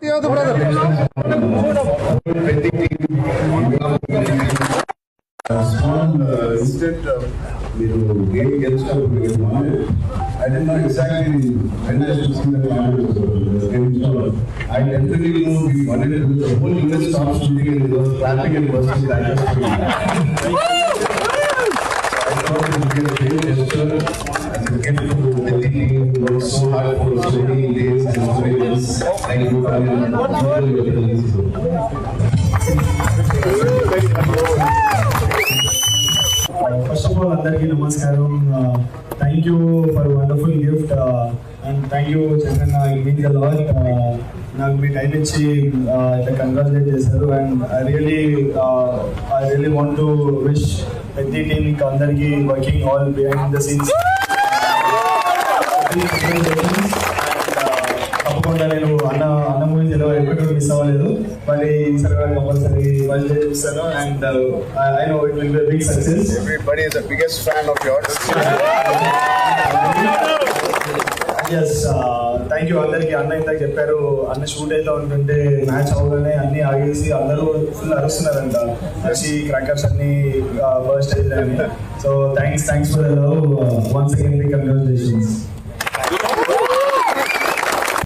Instead of game against I did not exactly when I should see the game. I definitely know we wanted to do the whole unit stop shooting and was clapping and bursting that. I thought it would be a great gesture and to get to the team worked so hard for so many days and so many months. Thank you for First of all, Andarki Namaskaram. Thank you for a wonderful gift and thank you, Chandana. It means a lot. నాకు మీ time ఇచ్చి ఇట్లా congratulate చేశారు and I really want to wish ప్రతి team అందరికీ working all behind the scenes. తప్పకుండా నేను అన్న movie ఎప్పుడు మిస్ అవ్వలేదు, మరి ఈసారి కంపల్సరీ వాళ్ళు చూస్తాను and I know it will be big success. Everybody is the biggest fan of yours. Yes, thank you అందరికి. అన్న ఇందాక చెప్పారు, అన్న షూట్ అయితే ఉంటుంటే మ్యాచ్ అవగానే అన్ని ఆగేసి అందరూ ఫుల్ అరుస్తున్నారంట, అరిసి క్రాకర్స్ అన్ని బర్స్ట్ అవుతాయంట. So thanks for the love. Once again congratulations.